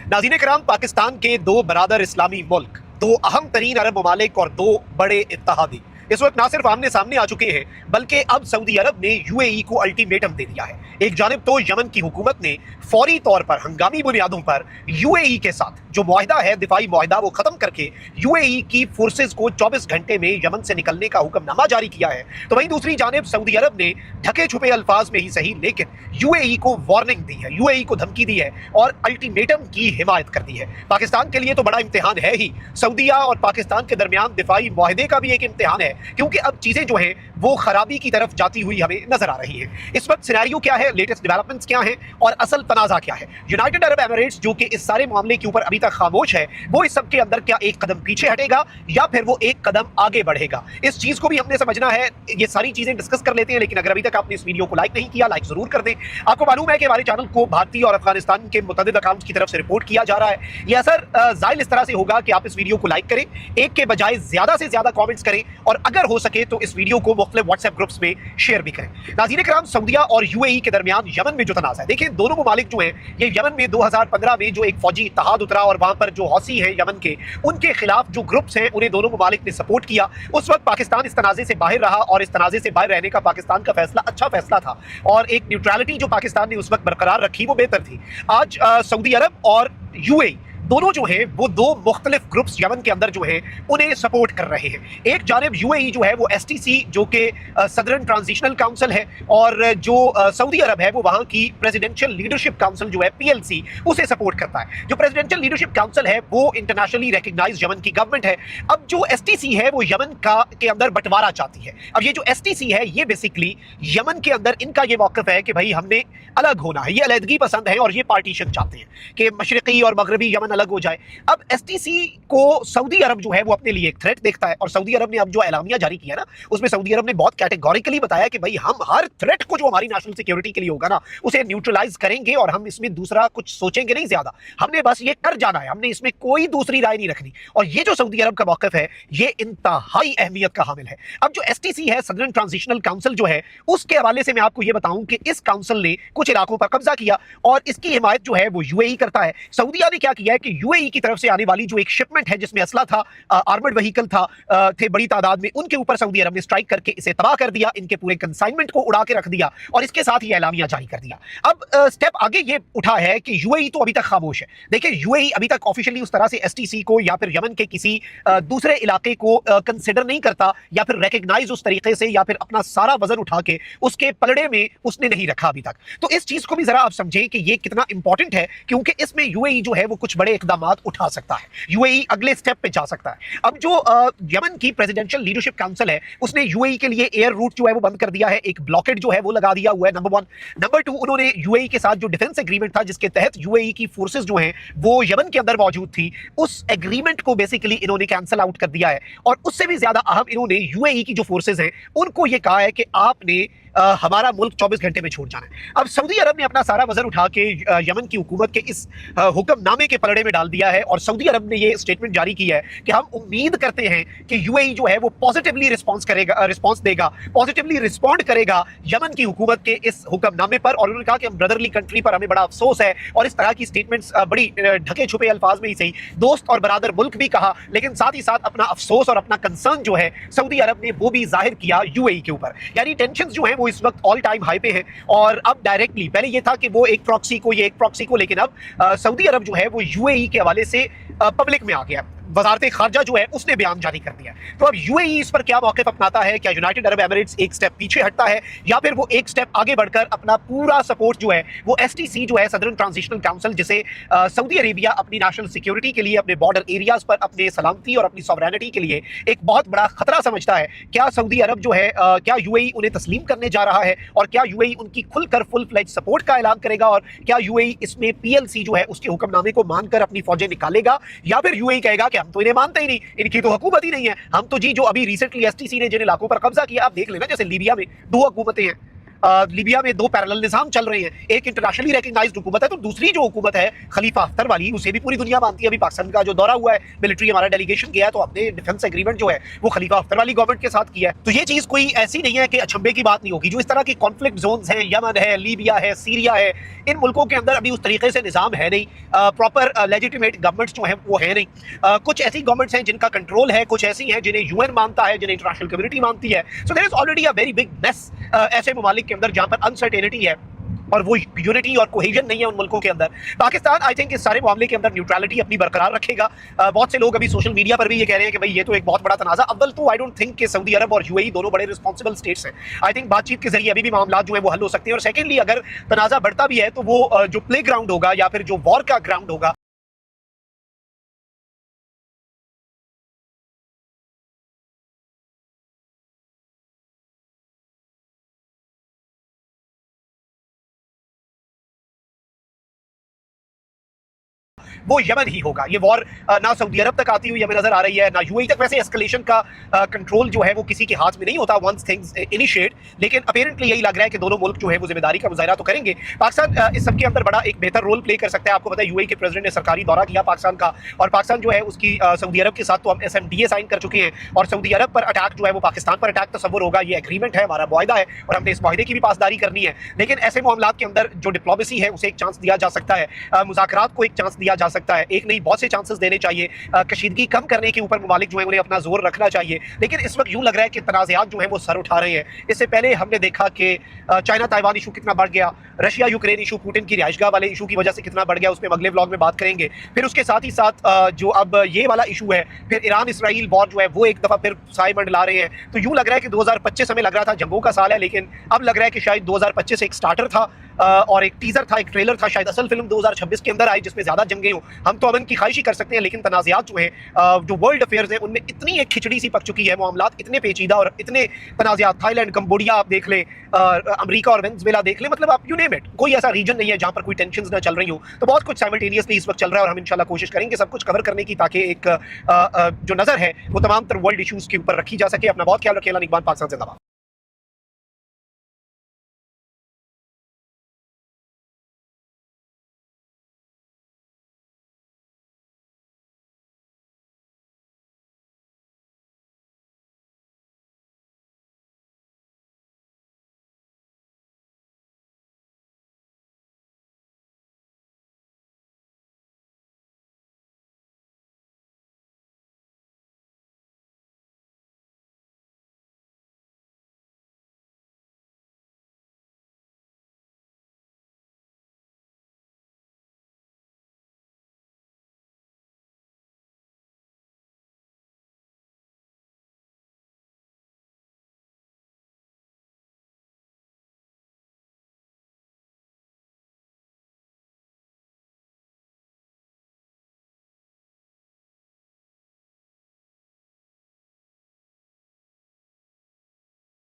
नाज़रीन कराम, पाकिस्तान के दो बरादर इस्लामी मुल्क, दो अहम तरीन अरब ममालिक और दो बड़े इत्तेहादी इस वक्त ना सिर्फ आमने सामने आ चुके हैं, बल्कि अब सऊदी अरब ने यूएई को अल्टीमेटम दे दिया है। एक जानिब तो यमन की हुकूमत ने फौरी तौर पर हंगामी बुनियादों पर यूएई के साथ जो मुआहिदा है, दिफाई मुआहिदा, वो खत्म करके यूएई की फोर्सेज को 24 घंटे में यमन से निकलने का हुक्मनामा जारी किया है। तो वहीं दूसरी जानिब सऊदी अरब ने ढके छुपे अल्फाज में ही सही, लेकिन यूएई को वार्निंग दी है, यूएई को धमकी दी है और अल्टीमेटम की हिमायत कर दी है। पाकिस्तान के लिए तो बड़ा इम्तिहान है ही, सऊदीया और पाकिस्तान के दरमियान दिफाई मुआहिदे का भी एक इम्तिहान है, क्योंकि अब चीजें जो हैं वो खराबी की तरफ जाती हुई हमें नजर आ रही है। इस वक्त सिनेरियो क्या है, लेटेस्ट डेवलपमेंट्स क्या हैं और असल तनाजा क्या है। यूनाइटेड अरब एमिरेट्स जो कि इस सारे मामले के ऊपर अभी तक खामोश है, वो इस सब के अंदर क्या एक कदम पीछे हटेगा या फिर वो एक कदम आगे बढ़ेगा, इस चीज को भी हमने समझना है। ये सारी चीजें डिस्कस कर लेते हैं, लेकिन अगर अभी तक आपने इस वीडियो को लाइक नहीं किया, लाइक जरूर कर दें। आपको मालूम है कि हमारे चैनल को भारतीय और अफगानिस्तान के मुतअद्दिद अकाउंट्स की तरफ से रिपोर्ट किया जा रहा है। यह असर जाहिर इस तरह से होगा कि आप इस वीडियो को लाइक करें, एक के बजाय ज्यादा से ज्यादा कॉमेंट्स करें और अगर हो सके तो इस वीडियो को मुख्तलिफ व्हाट्सएप ग्रुप्स में शेयर भी करें। नाज़रीन कराम, सऊदीया और यूएई के दरमियान यमन में जो तनाज़ है, देखिए दोनों ममालिक जो हैं, ये यमन में 2015 में जो एक फौजी इत्तेहाद उतरा और वहां पर जो हौसी हैं यमन के, उनके खिलाफ जो ग्रुप्स हैं उन्हें दोनों ममालिक ने सपोर्ट किया। उस वक्त पाकिस्तान इस तनाज़े से बाहर रहा और इस तनाज़े से बाहर रहने का पाकिस्तान का फैसला अच्छा फैसला था और एक न्यूट्रलिटी जो पाकिस्तान ने उस वक्त बरकरार रखी वो बेहतर थी। आज सऊदी अरब और यूएई दोनों जो हैं वो दो मुख्तलिफ ग्रुप्स यमन के अंदर जो हैं उन्हें सपोर्ट कर रहे हैं। एक जानिब यूएई जो है वो एसटीसी जो कि सदर्न ट्रांजिशनल काउंसिल है और जो सऊदी अरब है वो वहाँ की प्रेसिडेंशियल लीडरशिप काउंसिल जो है पीएलसी, उसे सपोर्ट करता है। जो प्रेसिडेंशियल लीडरशिप काउंसिल है वो इंटरनेशनली रिकग्नाइज्ड यमन की गवर्नमेंट है। अब जो एसटीसी है वो यमन के अंदर बंटवारा चाहती है। अब ये जो एसटीसी है ये बेसिकली यमन के अंदर इनका ये मौक़िफ़ है कि भाई हमने अलग होना है, ये अलहदगी पसंद है और ये पार्टीशन चाहते हैं कि मशरिकी और मगरबी यमन अलग हो जाए। अब एसटीसी को सऊदी अरब जो है वो अपने लिए एक थ्रेट देखता है और सऊदी अरब ने अब जो एलामिया जारी किया ना, उसमें सऊदी अरब ने बहुत कैटेगोरिकली बताया कि भाई हम हर थ्रेट को जो हमारी नेशनल सिक्योरिटी के लिए होगा ना, उसे न्यूट्रलाइज करेंगे और हम इसमें दूसरा कुछ सोचेंगे नहीं ज्यादा, हमने बस ये कर जाना है, हमने इसमें कोई दूसरी राय नहीं रखनी। और ये जो सऊदी अरब का मौक़िफ़ है ये इंतहाई अहमियत का हामिल है। अब जो एसटीसी है, सदर्न ट्रांजिशनल काउंसिल जो है, उसके हवाले से मैं आपको ये बताऊं कि इस काउंसिल ने कुछ इलाकों पर कब्जा किया और इसकी हिमायत जो है वो यूएई करता है। सऊदीया ने क्या किया है कि यूएई की तरफ से आने वाली जो एक शिपमेंट है जिसमें असला था, आर्मर्ड व्हीकल था, थे बड़ी तादाद में, उनके ऊपर सऊदी अरब ने स्ट्राइक करके इसे तबाह कर दिया, इनके पूरे कंसाइनमेंट को उड़ा के रख दिया और इसके साथ ही एलामिया जारी कर दिया। अब स्टेप आगे ये उठा है कि यूएई तो अभी तक खामोश है। देखिए यूएई अभी तक ऑफिशियली उस तरह से एसटीसी को या फिर यमन के किसी दूसरे इलाके को कंसिडर नहीं करता या फिर रिकग्नाइज उस तरीके से या फिर अपना सारा वजन उठा के उसके पलड़े में उसने नहीं रखा अभी तक। तो इस चीज को भी जरा आप समझें कि ये कितना इंपॉर्टेंट है, क्योंकि इसमें यूएई जो है वो कुछ बड़े इकदाम उठा सकता है, यूएई अगले स्टेप पे जा सकता है। अब जो यमन की प्रेसिडेंशियल लीडरशिप काउंसिल है उसने यूएई के लिए एयर रूट जो है वो बंद कर दिया है, एक ब्लॉकेड जो है वो लगा दिया हुआ है, नंबर 1। नंबर 2, उन्होंने यूएई के साथ जो डिफेंस एग्रीमेंट था जिसके तहत यूएई की फोर्सेस जो हैं वो यमन के अंदर मौजूद थी, उस एग्रीमेंट को बेसिकली इन्होंने कैंसिल आउट कर दिया है और उससे भी ज्यादा अहम, इन्होंने यूएई की जो फोर्सेस हैं उनको ये कहा है कि आपने हमारा मुल्क 24 घंटे में छोड़ जाना है। अब सऊदी अरब ने अपना सारा वजन उठा के यमन की हुकूमत के इस हुक्मनामे के पलड़े में डाल दिया है और सऊदी अरब ने ये स्टेटमेंट जारी की है कि हम उम्मीद करते हैं कि यूएई जो है वो पॉजिटिवली रिस्पॉन्स देगा, पॉजिटिवली रिस्पॉन्ड करेगा यमन की हुकूमत के इस हुक्मनामे पर। और उन्होंने कहा कि हम ब्रदरली कंट्री पर हमें बड़ा अफसोस है और इस तरह की स्टेटमेंट्स बड़ी ढके छुपे अल्फाज में ही सही, दोस्त और बरादर मुल्क भी कहा, लेकिन साथ ही साथ अपना अफसोस और अपना कंसर्न जो है सऊदी अरब ने वो भी जाहिर किया यूएई के ऊपर। यानी टेंशन जो है वो इस वक्त ऑल टाइम हाई पे है और अब डायरेक्टली, पहले ये था कि वो एक प्रॉक्सी को, ये एक प्रॉक्सी को, लेकिन अब सऊदी अरब जो है वो यूएई के हवाले से पब्लिक में आ गया। वजारत खारजा जो है उसने बयान जारी कर दिया। तो अब यूएई इस पर क्या मौक़िफ़ अपनाता है, क्या यूनाइटेड अरब एमिरेट्स एक स्टेप पीछे हटता है या फिर वो एक स्टेप आगे बढ़कर अपना पूरा सपोर्ट जो है वो एसटीसी जो है, सदर्न ट्रांजिशनल काउंसिल, जिसे सऊदी अरेबिया अपनी नेशनल सिक्योरिटी के लिए, अपने बॉर्डर एरियाज पर अपने सलामती और अपनी सॉवरेनिटी के लिए एक बहुत बड़ा खतरा समझता है, क्या सऊदी अरब जो है, क्या यूएई उन्हें तस्लीम करने जा रहा है और क्या यूएई उनकी खुलकर फुल फ्लेज सपोर्ट का ऐलान करेगा और क्या यूएई इसमें पीएलसी जो है उसके हुक्मनामे को मानकर अपनी फौजें निकालेगा या फिर यूएई कहेगा कि हम तो इन्हें मानते ही नहीं, इनकी तो हुकूमत ही नहीं है, हम तो जी जो अभी रिसेंटली एसटीसी ने जिन इलाकों पर कब्जा किया, आप देख लेना जैसे लीबिया में 2 हुकूमतें हैं, लीबिया में दो पैरेलल निज़ाम चल रहे हैं, एक इंटरनेशनली रिकग्नाइज्ड हुकूमत है तो दूसरी जो हुकूमत है खलीफा हफ्तर वाली, उसे भी पूरी दुनिया मानती है। अभी पाकिस्तान का जो दौरा हुआ है, मिलिट्री हमारा डेलीगेशन गया है, तो हमने डिफेंस एग्रीमेंट जो है वो खलीफा हफ्तर वाली गवर्नमेंट के साथ किया है। तो ये चीज़ कोई ऐसी नहीं है कि अचंभे की बात नहीं होगी। जो इस तरह की कॉन्फ्लिक्ट जोन्स हैं, यमन है, लीबिया है, सीरिया है, इन मुल्कों के अंदर अभी उस तरीके से निज़ाम है नहीं, प्रॉपर लेजिटिमेट गवर्नमेंट्स जो हैं वो है नहीं। कुछ ऐसी गवर्नमेंट्स हैं जिनका कंट्रोल है, कुछ ऐसी हैं जिन्हें यूएन मानता है, जिन्हें इंटरनेशनल कम्युनिटी मानती है। So there is already a very big mess ऐसे ममालिक के अंदर जहां पर अनसर्टेनिटी है और वो यूनिटी और कोहेजन नहीं है उन मुल्कों के अंदर। पाकिस्तान आई थिंक इस सारे मामले के अंदर न्यूट्रलिटी अपनी बरकरार रखेगा। बहुत से लोग अभी सोशल मीडिया पर भी ये कह रहे हैं कि भाई ये तो एक बहुत बड़ा तनाज़ा। अव्वल तो आई डोंट थिंक कि सऊदी अरब और यूएई दोनों बड़े रिस्पॉन्सिबल स्टेट्स हैं। आई थिंक बातचीत के जरिए अभी भी मामला जो है वो हल हो सकते हैं। और सेकेंडली, अगर तनाज़ा बढ़ता भी है तो वो जो प्ले ग्राउंड होगा या फिर जो वॉर का ग्राउंड होगा, वो यमन ही होगा। ये वॉर ना सऊदी अरब तक आती हुई हमें नजर आ रही है, ना यूएई तक। वैसे एस्केलेशन का कंट्रोल जो है वो किसी के हाथ में नहीं होता वंस थिंग्स इनिशिएट, लेकिन अपेरेंटली यही लग रहा है कि दोनों मुल्क जो है वो जिम्मेदारी का मुजाहरा तो करेंगे। पाकिस्तान इस सबके अंदर बड़ा एक बेहतर रोल प्ले कर सकता है। आपको पता है यूएई के प्रेसिडेंट ने सरकारी दौरा किया पाकिस्तान का, और पाकिस्तान जो है उसकी सऊदी अरब के साथ तो हम SMDA साइन कर चुके हैं, और सऊदी अरब पर अटैक जो है वो पाकिस्तान पर अटैक तस्वुर होगा। ये एग्रीमेंट है, हमारा मुआहदा है, और हमने इस मुआहदे की भी पासदारी करनी है। लेकिन ऐसे मामलों के अंदर जो डिप्लोमेसी है उसे एक चांस दिया जा सकता है, मुज़ाकरात को एक चांस दिया जा सकता है। एक नहीं, बहुत से चांसेस देने चाहिए। कशीदगी कम करने के ऊपर ममालिक जो है उन्हें अपना जोर रखना चाहिए। लेकिन इस वक्त यूं लग रहा है कि तनाज़ात जो है वो सर उठा रहे हैं। इससे पहले हमने देखा कि चाइना ताइवान इशू कितना बढ़ गया, रशिया यूक्रेन इशू, पुतिन की रिहाइशगाह वाले इशू की वजह से कितना बढ़ गया, उसमें अगले व्लॉग में बात करेंगे। फिर उसके साथ ही साथ जो अब ये वाला इशू है, फिर ईरान इसराइल वॉर जो है वो एक दफ़ा फिर साए मंडला रहे हैं। तो यूं लग रहा है कि 2025 हमें लग रहा था जंगों का साल है, लेकिन अब लग रहा है कि शायद 2025 एक स्टार्टर था और एक टीजर था, एक ट्रेलर था। शायद असल फिल्म 2026 के अंदर आई जिसमें ज़्यादा जंगें हों। हम तो अमन की ख्वाहिश ही कर सकते हैं, लेकिन तनाज़ात जो हैं, जो वर्ल्ड अफेयर्स हैं, उनमें इतनी एक खिचड़ी सी पक चुकी है, मामलात इतने पेचीदा और इतने तनाज़ात। थाईलैंड, कंबोडिया आप देख लें, अमेरिका और वेनेजुएला देख लें, मतलब आप यू नेम इट, कोई ऐसा रीजन नहीं है जहाँ पर कोई टेंशन ना चल रही हो। तो बहुत कुछ साइमल्टेनियसली इस वक्त चल रहा है, और हम इंशाल्लाह कोशिश करेंगे सब कुछ कवर करने की, ताकि एक जो नज़र है वो तमाम तर वर्ल्ड इशूज़ के ऊपर रखी जा सके। अपना बहुत ख्याल रखें। निगरान पाकिस्तान जिंदाबाद।